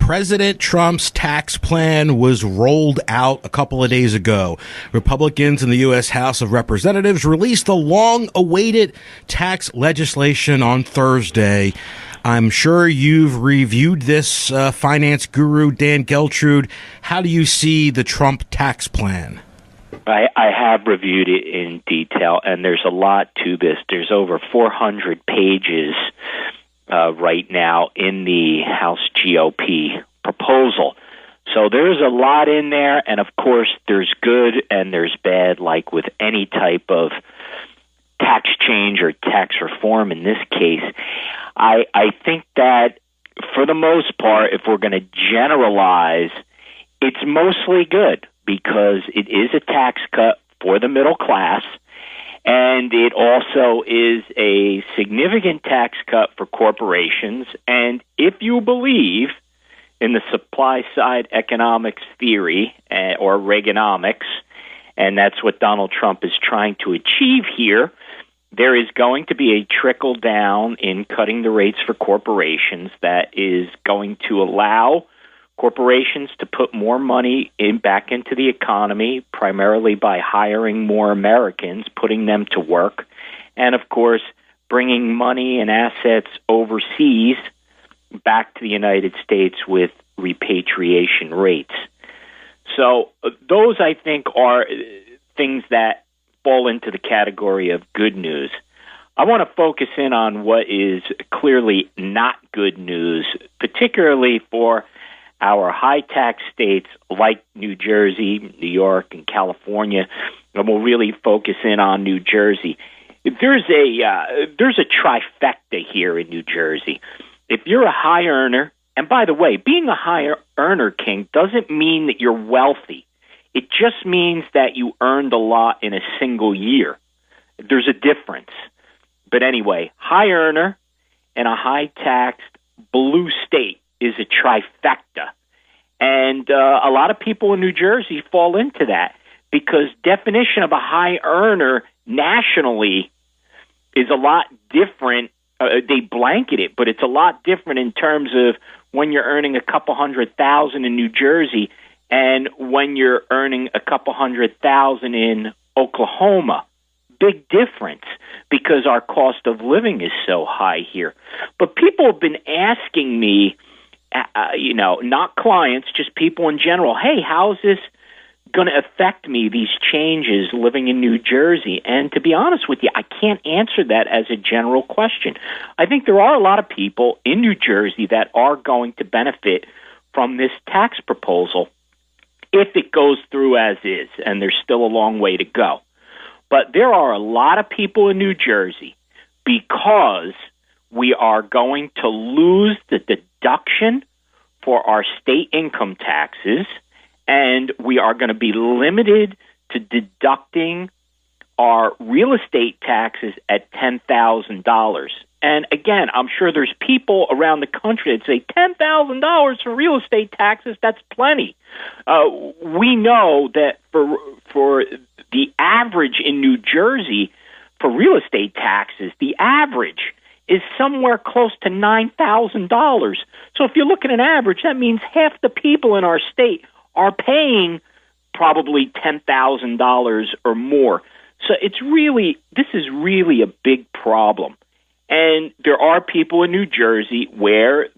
President Trump's tax plan was rolled out a couple of days ago. Republicans in the U.S. House of Representatives released the long-awaited tax legislation on Thursday. I'm sure you've reviewed this, finance guru Dan Geltrude. How do you see the Trump tax plan? I have reviewed it in detail, and there's a lot to this. There's over 400 pages right now in the House GOP proposal. So there's a lot in there, and of course there's good and there's bad, like with any type of tax change or tax reform in this case. I think that for the most part, if we're going to generalize, it's mostly good because it is a tax cut for the middle class, and it also is a significant tax cut for corporations. And if you believe in the supply side economics theory or Reaganomics, and that's what Donald Trump is trying to achieve here, there is going to be a trickle down in cutting the rates for corporations that is going to allow corporations to put more money back into the economy, primarily by hiring more Americans, putting them to work, and, of course, bringing money and assets overseas back to the United States with repatriation rates. So those, I think, are things that fall into the category of good news. I want to focus in on what is clearly not good news, particularly for our high-tax states like New Jersey, New York, and California, and we'll really focus in on New Jersey. There's a trifecta here in New Jersey. If you're a high earner, and by the way, being a high earner, King, doesn't mean that you're wealthy. It just means that you earned a lot in a single year. There's a difference. But anyway, high earner and a high-taxed blue state is a trifecta. And a lot of people in New Jersey fall into that because definition of a high earner nationally is a lot different. They blanket it, but it's a lot different in terms of when you're earning a couple $100,000 in New Jersey and when you're earning a couple $100,000 in Oklahoma. Big difference because our cost of living is so high here. But people have been asking me, not clients, just people in general, hey, how is this going to affect me, these changes living in New Jersey? And to be honest with you, I can't answer that as a general question. I think there are a lot of people in New Jersey that are going to benefit from this tax proposal if it goes through as is, and there's still a long way to go. But there are a lot of people in New Jersey because we are going to lose the deduction for our state income taxes, and we are going to be limited to deducting our real estate taxes at $10,000. And again, I'm sure there's people around the country that say $10,000 for real estate taxes, that's plenty. We know that for the average in New Jersey for real estate taxes, the average is somewhere close to $9,000. So if you look at an average, that means half the people in our state are paying probably $10,000 or more. So this is really a big problem. And there are people in New Jersey where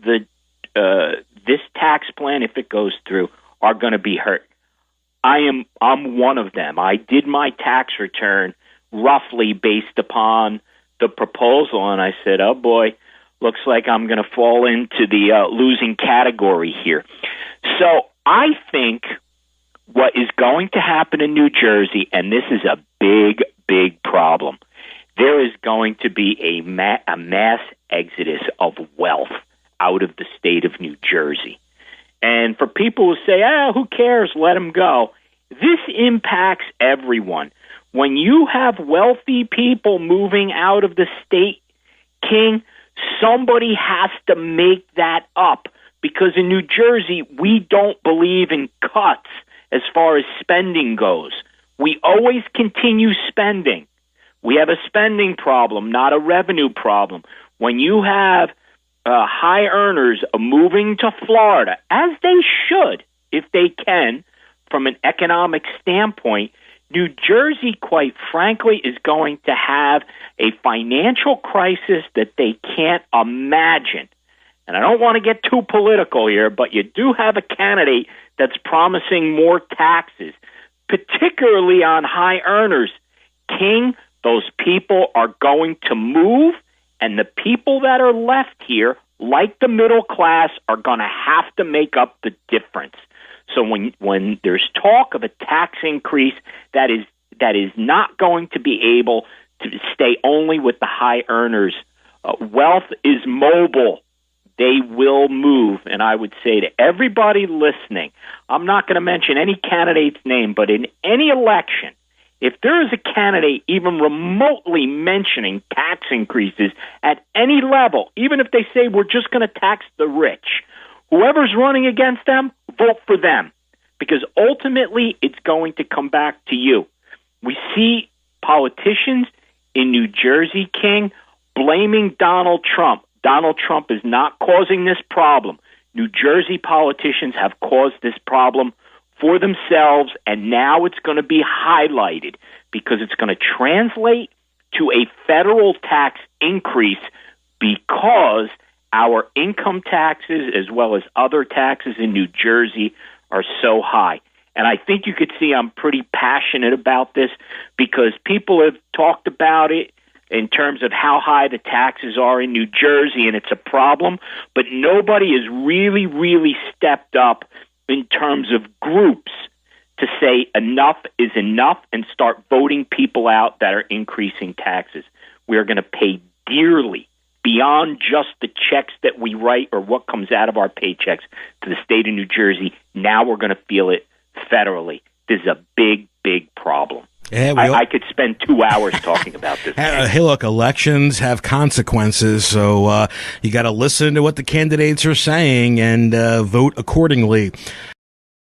this tax plan, if it goes through, are going to be hurt. I'm one of them. I did my tax return roughly based upon the proposal, and I said, oh boy, looks like I'm going to fall into the losing category here. So I think what is going to happen in New Jersey, and this is a big, big problem, there is going to be a mass exodus of wealth out of the state of New Jersey. And for people who say, who cares, let them go, this impacts everyone. When you have wealthy people moving out of the state, King, somebody has to make that up. Because in New Jersey, we don't believe in cuts as far as spending goes. We always continue spending. We have a spending problem, not a revenue problem. When you have high earners are moving to Florida, as they should, if they can, from an economic standpoint, New Jersey, quite frankly, is going to have a financial crisis that they can't imagine. And I don't want to get too political here, but you do have a candidate that's promising more taxes, particularly on high earners. King, those people are going to move, and the people that are left here, like the middle class, are going to have to make up the difference. So when there's talk of a tax increase that is not going to be able to stay only with the high earners, wealth is mobile. They will move. And I would say to everybody listening, I'm not going to mention any candidate's name, but in any election, if there is a candidate even remotely mentioning tax increases at any level, even if they say we're just going to tax the rich, whoever's running against them, vote for them, because ultimately it's going to come back to you. We see politicians in New Jersey, King, blaming Donald Trump. Donald Trump is not causing this problem. New Jersey politicians have caused this problem for themselves, and now it's going to be highlighted because it's going to translate to a federal tax increase because our income taxes as well as other taxes in New Jersey are so high. And I think you could see I'm pretty passionate about this because people have talked about it in terms of how high the taxes are in New Jersey, and it's a problem, but nobody has really stepped up in terms of groups to say enough is enough and start voting people out that are increasing taxes. We are going to pay dearly beyond just the checks that we write or what comes out of our paychecks to the state of New Jersey. Now we're going to feel it federally. This is a big problem. Yeah, I could spend 2 hours talking about this. Hey, look, elections have consequences, so you got to listen to what the candidates are saying and vote accordingly.